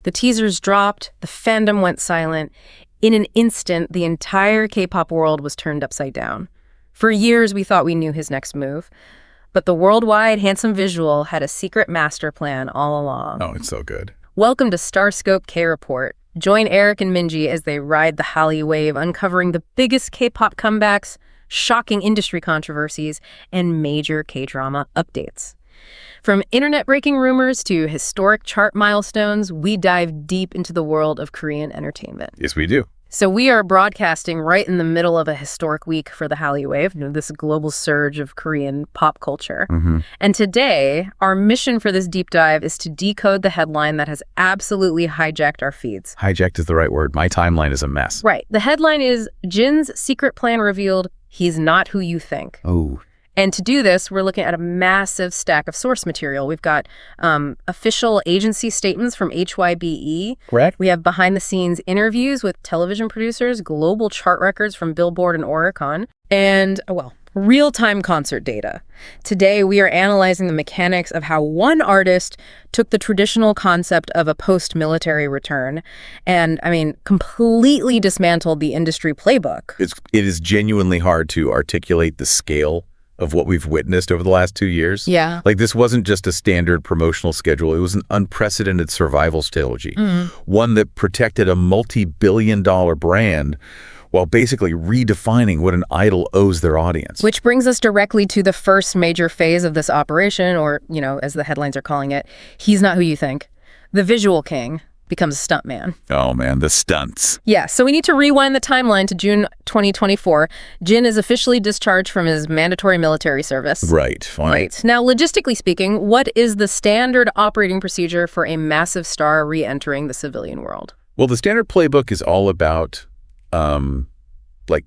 The teasers dropped, the fandom went silent. In an instant, the entire K-pop world was turned upside down. For years, we thought we knew his next move. But the worldwide handsome visual had a secret master plan all along. Oh, it's so good. Welcome to Starscope K-Report. Join Eric and Minji as they ride the Hallyu wave, uncovering the biggest K-pop comebacks, shocking industry controversies, and major K-drama updates. From internet-breaking rumors to historic chart milestones, we dive deep into the world of Korean entertainment. Yes, we do. So we are broadcasting right in the middle of a historic week for the Hallyu wave, this global surge of Korean pop culture. And today, our mission for this deep dive is to decode the headline that has absolutely hijacked our feeds. Hijacked is the right word. My timeline is a mess. Right. The headline is, Jin's secret plan revealed, he's not who you think. Oh. And to do this, we're looking at a massive stack of source material. We've got official agency statements from HYBE. Correct. We have behind-the-scenes interviews with television producers, global chart records from Billboard and Oricon, and, real-time concert data. Today, we are analyzing the mechanics of how one artist took the traditional concept of a post-military return and, completely dismantled the industry playbook. It is genuinely hard to articulate the scale of what we've witnessed over the last 2 years. Yeah. Like, this wasn't just a standard promotional schedule. It was an unprecedented survival strategy, one that protected a multi-billion-dollar brand while basically redefining what an idol owes their audience. Which brings us directly to the first major phase of this operation, or, as the headlines are calling it, he's not who you think. The visual king becomes a stuntman. Oh, man, the stunts. Yeah, so we need to rewind the timeline to June 2024. Jin is officially discharged from his mandatory military service. Right, fine. Right. Now, logistically speaking, what is the standard operating procedure for a massive star re-entering the civilian world? Well, the standard playbook is all about,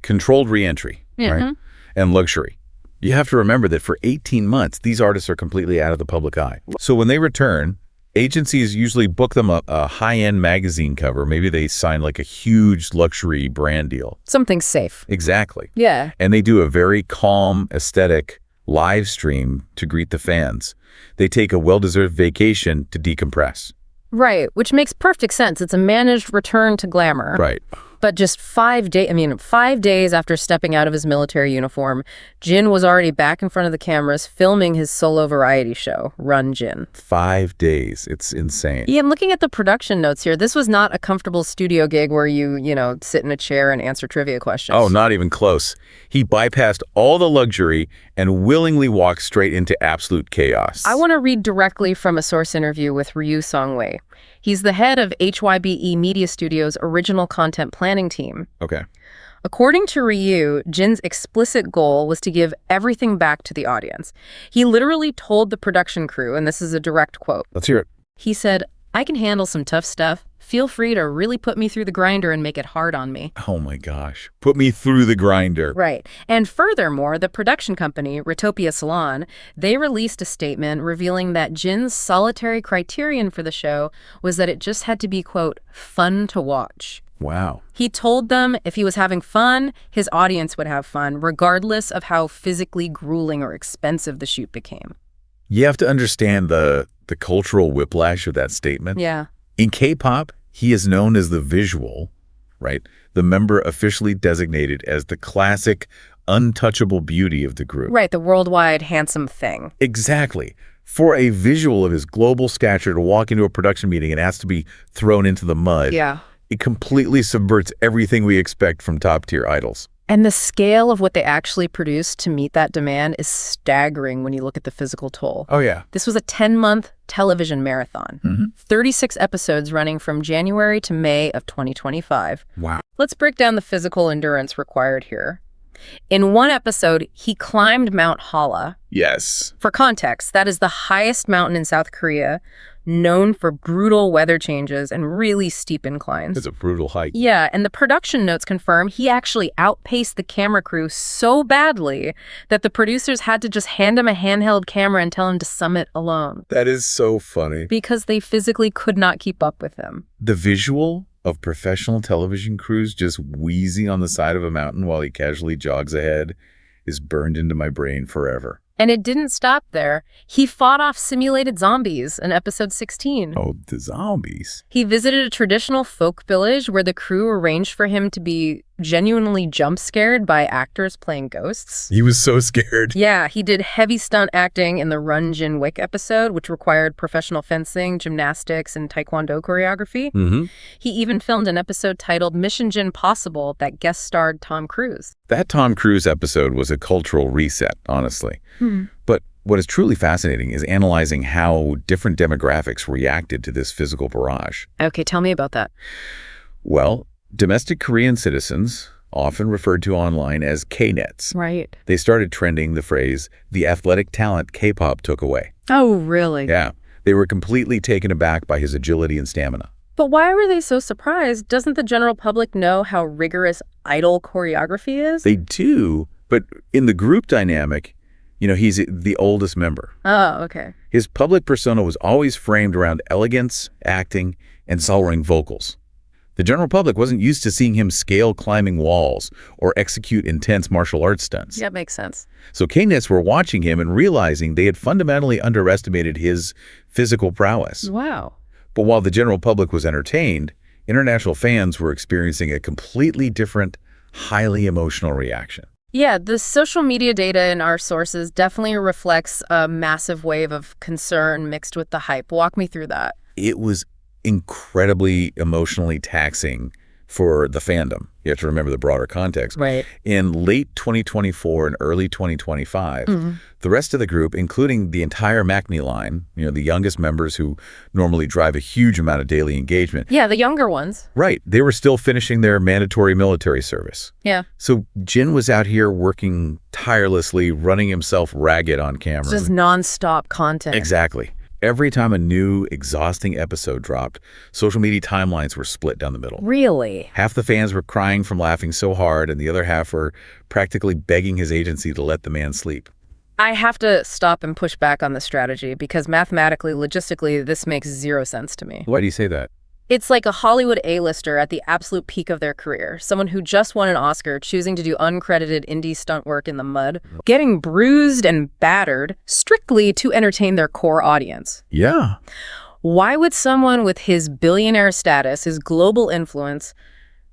controlled re-entry, right? And luxury. You have to remember that for 18 months, these artists are completely out of the public eye. So when they return, agencies usually book them a high-end magazine cover. Maybe they sign a huge luxury brand deal. Something safe. Exactly. Yeah. And they do a very calm, aesthetic live stream to greet the fans. They take a well-deserved vacation to decompress. Right, which makes perfect sense. It's a managed return to glamour. Right. But just 5 days after stepping out of his military uniform, Jin was already back in front of the cameras filming his solo variety show, Run Jin. 5 days. It's insane. Yeah, I'm looking at the production notes here. This was not a comfortable studio gig where you sit in a chair and answer trivia questions. Oh, not even close. He bypassed all the luxury and willingly walked straight into absolute chaos. I want to read directly from a source interview with Ryu Songhui. He's the head of HYBE Media Studios' original content planning team. Okay. According to Ryu, Jin's explicit goal was to give everything back to the audience. He literally told the production crew, and this is a direct quote. Let's hear it. He said, "I can handle some tough stuff. Feel free to really put me through the grinder and make it hard on me." Oh my gosh. Put me through the grinder. Right. And furthermore, the production company, Retopia Salon, they released a statement revealing that Jin's solitary criterion for the show was that it just had to be, quote, fun to watch. Wow. He told them if he was having fun, his audience would have fun, regardless of how physically grueling or expensive the shoot became. You have to understand the cultural whiplash of that statement. Yeah. In K-pop, he is known as the visual, right? The member officially designated as the classic, untouchable beauty of the group. Right, the worldwide handsome thing. Exactly. For a visual of his global stature to walk into a production meeting and ask to be thrown into the mud, it completely subverts everything we expect from top-tier idols. And the scale of what they actually produced to meet that demand is staggering when you look at the physical toll. Oh, yeah. This was a 10-month television marathon. 36 episodes running from January to May of 2025. Wow. Let's break down the physical endurance required here. In one episode, he climbed Mount Halla. Yes. For context, that is the highest mountain in South Korea, known for brutal weather changes and really steep inclines. It's a brutal hike. Yeah, and the production notes confirm he actually outpaced the camera crew so badly that the producers had to just hand him a handheld camera and tell him to summit alone. That is so funny. Because they physically could not keep up with him. The visual of professional television crews just wheezing on the side of a mountain while he casually jogs ahead is burned into my brain forever. And it didn't stop there. He fought off simulated zombies in episode 16. Oh, the zombies. He visited a traditional folk village where the crew arranged for him to be genuinely jump scared by actors playing ghosts. He was so scared. Yeah, he did heavy stunt acting in the Run Jin episode, which required professional fencing, gymnastics, and taekwondo choreography. Mm-hmm. He even filmed an episode titled Mission Jin Possible that guest starred Tom Cruise. That Tom Cruise episode was a cultural reset, honestly. But what is truly fascinating is analyzing how different demographics reacted to this physical barrage. Okay, tell me about that. Well, domestic Korean citizens, often referred to online as K-nets, Right. they started trending the phrase, the athletic talent K-pop took away. Oh, really? Yeah, they were completely taken aback by his agility and stamina. But why were they so surprised? Doesn't the general public know how rigorous idol choreography is? They do, but in the group dynamic, he's the oldest member. Oh, okay. His public persona was always framed around elegance, acting, and soaring vocals. The general public wasn't used to seeing him scale climbing walls or execute intense martial arts stunts. Yeah, makes sense. So K-nets were watching him and realizing they had fundamentally underestimated his physical prowess. Wow. But while the general public was entertained, international fans were experiencing a completely different, highly emotional reaction. Yeah, the social media data in our sources definitely reflects a massive wave of concern mixed with the hype. Walk me through that. It was incredibly emotionally taxing for the fandom. You have to remember the broader context. Right. In late 2024 and early 2025, the rest of the group, including the entire Maknae line, the youngest members who normally drive a huge amount of daily engagement. Yeah, the younger ones. Right. They were still finishing their mandatory military service. Yeah. So Jin was out here working tirelessly, running himself ragged on camera. Just nonstop content. Exactly. Every time a new, exhausting episode dropped, social media timelines were split down the middle. Really? Half the fans were crying from laughing so hard, and the other half were practically begging his agency to let the man sleep. I have to stop and push back on this strategy because mathematically, logistically, this makes zero sense to me. Why do you say that? It's like a Hollywood A-lister at the absolute peak of their career, someone who just won an Oscar choosing to do uncredited indie stunt work in the mud, getting bruised and battered strictly to entertain their core audience. Yeah. Why would someone with his billionaire status, his global influence,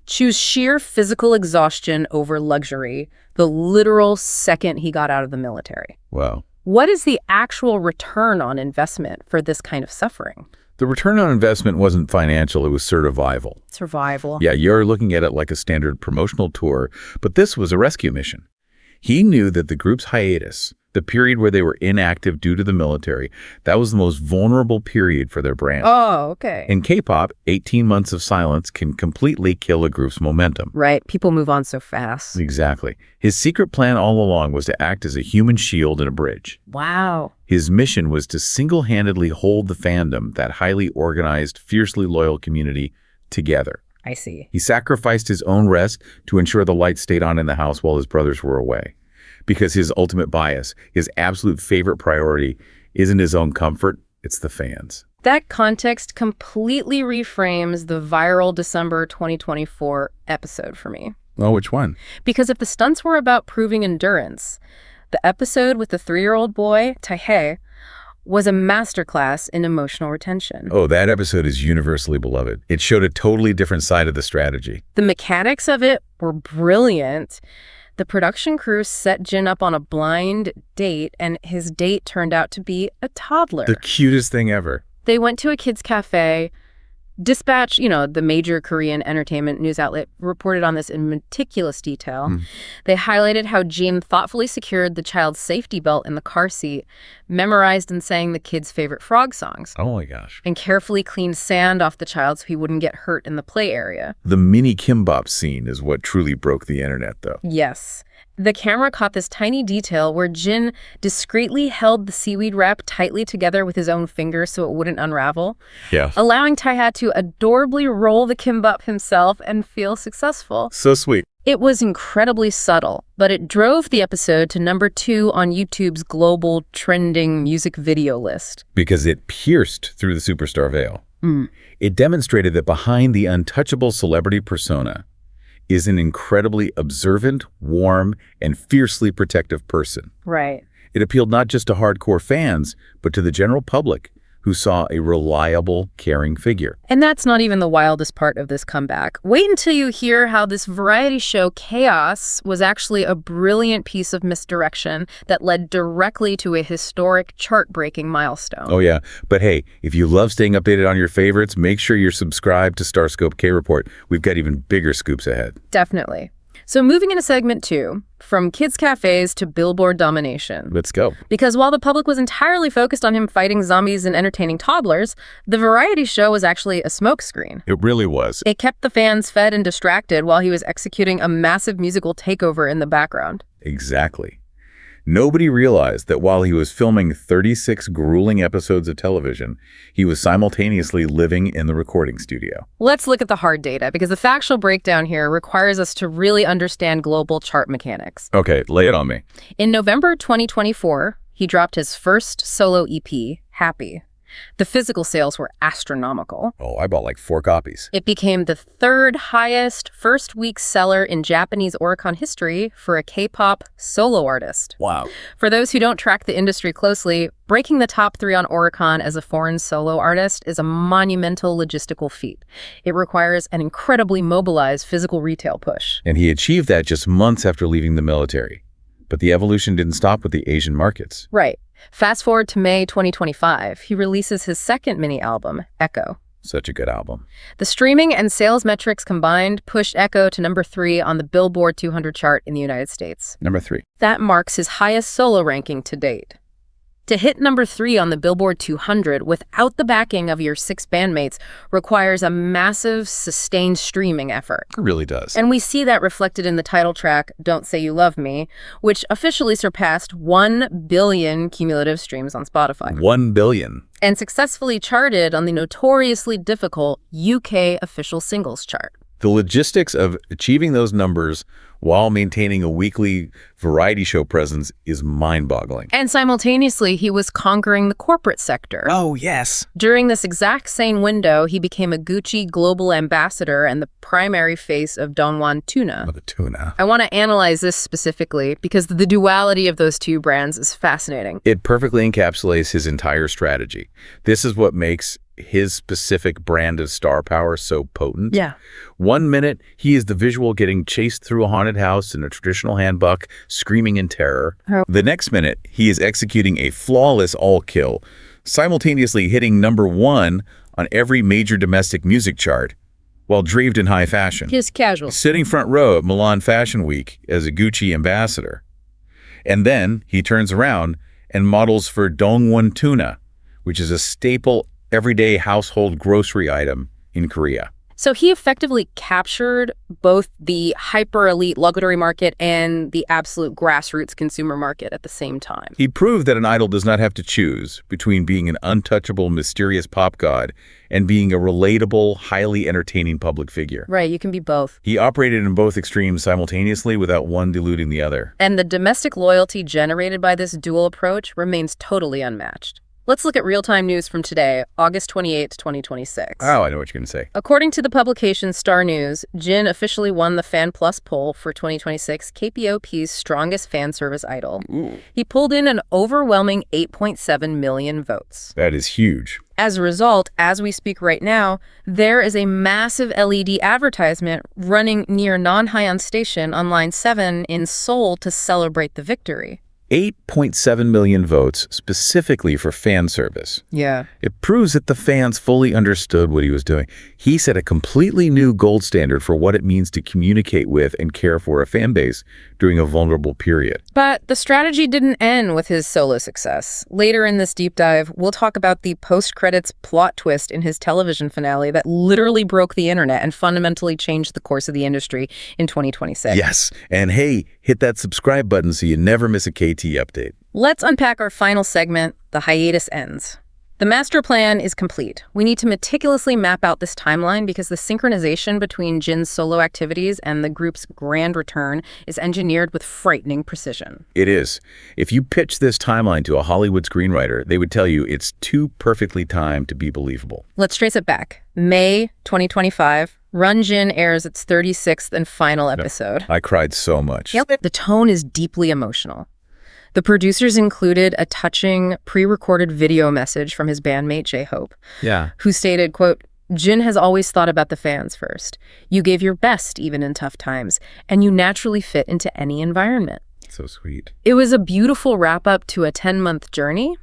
choose sheer physical exhaustion over luxury the literal second he got out of the military? Wow. What is the actual return on investment for this kind of suffering? The return on investment wasn't financial, it was survival. Survival. Yeah, you're looking at it like a standard promotional tour, but this was a rescue mission. He knew that the group's hiatus, the period where they were inactive due to the military, that was the most vulnerable period for their brand. Oh, okay. In K-pop, 18 months of silence can completely kill a group's momentum. Right. People move on so fast. Exactly. His secret plan all along was to act as a human shield and a bridge. Wow. His mission was to single-handedly hold the fandom, that highly organized, fiercely loyal community, together. I see. He sacrificed his own rest to ensure the lights stayed on in the house while his brothers were away. Because his ultimate bias, his absolute favorite priority, isn't his own comfort, it's the fans. That context completely reframes the viral December 2024 episode for me. Oh, which one? Because if the stunts were about proving endurance, the episode with the 3-year-old boy, Taehae, was a masterclass in emotional retention. Oh, that episode is universally beloved. It showed a totally different side of the strategy. The mechanics of it were brilliant. The production crew set Jin up on a blind date, and his date turned out to be a toddler. The cutest thing ever. They went to a kids' cafe. Dispatch, the major Korean entertainment news outlet, reported on this in meticulous detail. They highlighted how Jin thoughtfully secured the child's safety belt in the car seat, memorized and sang the kid's favorite frog songs. Oh my gosh. And carefully cleaned sand off the child so he wouldn't get hurt in the play area. The mini Kimbop scene is what truly broke the internet, though. Yes. The camera caught this tiny detail where Jin discreetly held the seaweed wrap tightly together with his own fingers so it wouldn't unravel, allowing Taehae to adorably roll the kimbap himself and feel successful. So sweet. It was incredibly subtle, but it drove the episode to #2 on YouTube's global trending music video list. Because it pierced through the superstar veil. It demonstrated that behind the untouchable celebrity persona is an incredibly observant, warm, and fiercely protective person. Right. It appealed not just to hardcore fans, but to the general public, who saw a reliable, caring figure. And that's not even the wildest part of this comeback. Wait until you hear how this variety show chaos was actually a brilliant piece of misdirection that led directly to a historic chart-breaking milestone. Oh yeah, but hey, if you love staying updated on your favorites, make sure you're subscribed to Starscope K-Report. We've got even bigger scoops ahead. Definitely. So moving into segment 2, from kids' cafes to Billboard domination. Let's go. Because while the public was entirely focused on him fighting zombies and entertaining toddlers, the variety show was actually a smokescreen. It really was. It kept the fans fed and distracted while he was executing a massive musical takeover in the background. Exactly. Nobody realized that while he was filming 36 grueling episodes of television, he was simultaneously living in the recording studio. Let's look at the hard data, because the factual breakdown here requires us to really understand global chart mechanics. Okay, lay it on me. In November 2024, he dropped his first solo EP, Happy. The physical sales were astronomical. Oh, I bought like 4 copies. It became the 3rd highest first-week seller in Japanese Oricon history for a K-pop solo artist. Wow. For those who don't track the industry closely, breaking the top 3 on Oricon as a foreign solo artist is a monumental logistical feat. It requires an incredibly mobilized physical retail push. And he achieved that just months after leaving the military. But the evolution didn't stop with the Asian markets. Right. Fast forward to May 2025, he releases his second mini-album, Echo. Such a good album. The streaming and sales metrics combined pushed Echo to number 3 on the Billboard 200 chart in the United States. Number 3. That marks his highest solo ranking to date. To hit number 3 on the Billboard 200 without the backing of your 6 bandmates requires a massive, sustained streaming effort. It really does. And we see that reflected in the title track, Don't Say You Love Me, which officially surpassed 1 billion cumulative streams on Spotify. 1 billion. And successfully charted on the notoriously difficult UK official singles chart. The logistics of achieving those numbers while maintaining a weekly variety show presence is mind-boggling. And simultaneously, he was conquering the corporate sector. Oh, yes. During this exact same window, he became a Gucci global ambassador and the primary face of Dongwon Tuna. Oh, the tuna. I want to analyze this specifically because the duality of those two brands is fascinating. It perfectly encapsulates his entire strategy. This is what makes his specific brand of star power so potent. Yeah. 1 minute, he is the visual getting chased through a haunted house in a traditional handbuck, screaming in terror. Oh. The next minute, he is executing a flawless all-kill, simultaneously hitting number 1 on every major domestic music chart, while draped in high fashion. Just casual. Sitting front row at Milan Fashion Week as a Gucci ambassador. And then he turns around and models for Dongwon Tuna, which is a staple everyday household grocery item in Korea. So he effectively captured both the hyper-elite luxury market and the absolute grassroots consumer market at the same time. He proved that an idol does not have to choose between being an untouchable, mysterious pop god and being a relatable, highly entertaining public figure. Right, you can be both. He operated in both extremes simultaneously without one diluting the other. And the domestic loyalty generated by this dual approach remains totally unmatched. Let's look at real-time news from today, August 28, 2026. Oh, I know what you're going to say. According to the publication Star News, Jin officially won the Fan Plus poll for 2026 KPOP's Strongest Fan Service Idol. Ooh. He pulled in an overwhelming 8.7 million votes. That is huge. As a result, as we speak right now, there is a massive LED advertisement running near Non-Haeyeon Station on Line 7 in Seoul to celebrate the victory. 8.7 million votes specifically for fan service. Yeah. It proves that the fans fully understood what he was doing. He set a completely new gold standard for what it means to communicate with and care for a fan base during a vulnerable period. But the strategy didn't end with his solo success. Later in this deep dive, we'll talk about the post-credits plot twist in his television finale that literally broke the internet and fundamentally changed the course of the industry in 2026. Yes, and hey, hit that subscribe button so you never miss a KT update. Let's unpack our final segment, The Hiatus Ends. The master plan is complete. We need to meticulously map out this timeline because the synchronization between Jin's solo activities and the group's grand return is engineered with frightening precision. It is. If you pitch this timeline to a Hollywood screenwriter, they would tell you it's too perfectly timed to be believable. Let's trace it back. May 2025, Run Jin airs its 36th and final episode. I cried so much. Yep. The tone is deeply emotional. The producers included a touching pre-recorded video message from his bandmate J-Hope, who stated, quote, "Jin has always thought about the fans first. You gave your best even in tough times, and you naturally fit into any environment." So sweet. It was a beautiful wrap-up to a 10-month journey,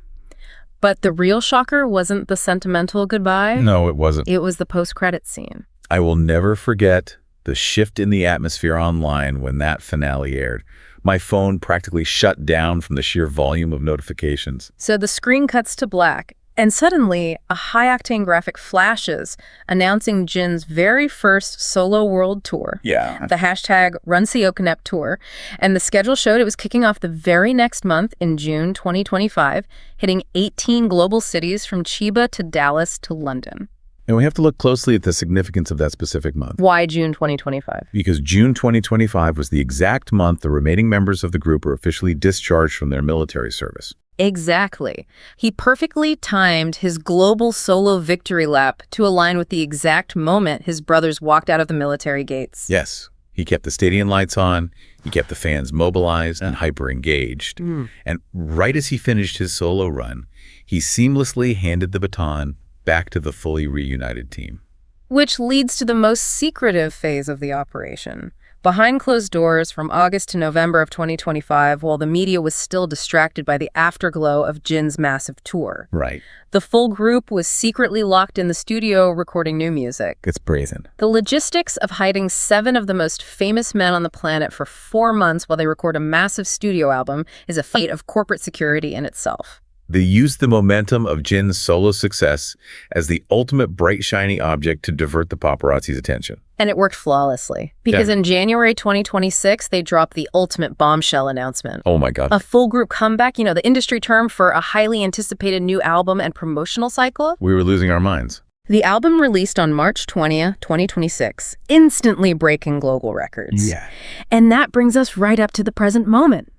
but the real shocker wasn't the sentimental goodbye. No, it wasn't. It was the post-credits scene. I will never forget the shift in the atmosphere online when that finale aired. My phone practically shut down from the sheer volume of notifications. So the screen cuts to black, and suddenly a high-octane graphic flashes announcing Jin's very first solo world tour. Yeah. The hashtag RUNSEOKJIN tour, and the schedule showed it was kicking off the very next month in June 2025, hitting 18 global cities from Chiba to Dallas to London. And we have to look closely at the significance of that specific month. Why June 2025? Because June 2025 was the exact month the remaining members of the group were officially discharged from their military service. Exactly. He perfectly timed his global solo victory lap to align with the exact moment his brothers walked out of the military gates. Yes. He kept the stadium lights on, he kept the fans mobilized and hyper-engaged. And right as he finished his solo run, he seamlessly handed the baton back to the fully reunited team. Which leads to the most secretive phase of the operation. Behind closed doors from August to November of 2025, while the media was still distracted by the afterglow of Jin's massive tour. Right. The full group was secretly locked in the studio recording new music. It's brazen. The logistics of hiding 7 of the most famous men on the planet for 4 months while they record a massive studio album is a feat of corporate security in itself. They used the momentum of Jin's solo success as the ultimate bright, shiny object to divert the paparazzi's attention. And it worked flawlessly. Because in January 2026, they dropped the ultimate bombshell announcement. Oh my God. A full group comeback, the industry term for a highly anticipated new album and promotional cycle. We were losing our minds. The album released on March 20th, 2026, instantly breaking global records. Yeah. And that brings us right up to the present moment.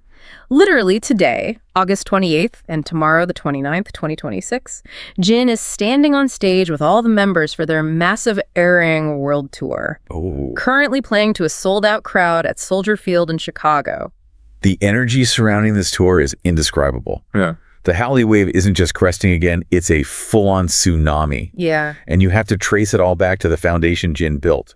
Literally today, August 28th, and tomorrow the 29th, 2026, Jin is standing on stage with all the members for their massive airing world tour. Currently playing to a sold-out crowd at Soldier Field in Chicago. The energy surrounding this tour is indescribable. Yeah. The Halley wave isn't just cresting again, it's a full-on tsunami. Yeah. And you have to trace it all back to the foundation Jin built.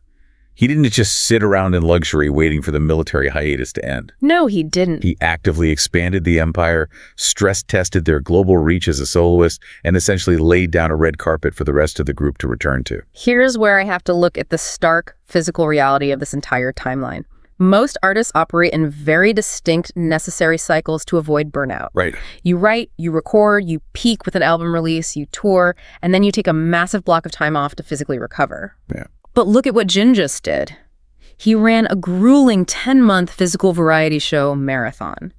He didn't just sit around in luxury waiting for the military hiatus to end. No, he didn't. He actively expanded the empire, stress-tested their global reach as a soloist, and essentially laid down a red carpet for the rest of the group to return to. Here's where I have to look at the stark physical reality of this entire timeline. Most artists operate in very distinct, necessary cycles to avoid burnout. Right. You write, you record, you peak with an album release, you tour, and then you take a massive block of time off to physically recover. Yeah. But look at what Jin just did. He ran a grueling 10-month physical variety show marathon,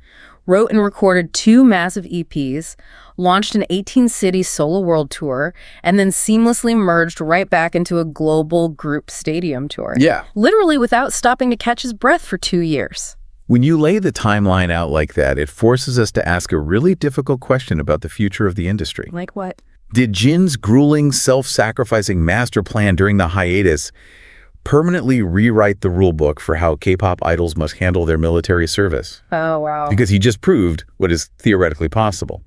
wrote and recorded 2 massive EPs, launched an 18-city solo world tour, and then seamlessly merged right back into a global group stadium tour. Yeah. Literally without stopping to catch his breath for 2 years. When you lay the timeline out like that, it forces us to ask a really difficult question about the future of the industry. Like what? Did Jin's grueling, self-sacrificing master plan during the hiatus permanently rewrite the rulebook for how K-pop idols must handle their military service? Oh, wow. Because he just proved what is theoretically possible.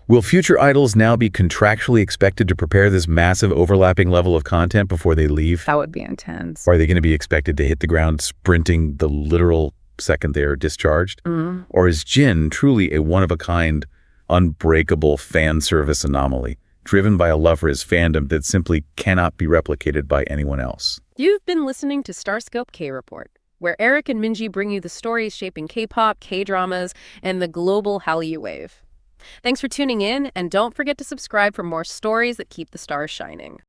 Will future idols now be contractually expected to prepare this massive overlapping level of content before they leave? That would be intense. Or are they going to be expected to hit the ground sprinting the literal second they are discharged? Or is Jin truly a one-of-a-kind, unbreakable fan service anomaly, driven by a love for his fandom that simply cannot be replicated by anyone else? You've been listening to Starscope K-Report, where Eric and Minji bring you the stories shaping K-pop, K-dramas, and the global Hallyu wave. Thanks for tuning in, and don't forget to subscribe for more stories that keep the stars shining.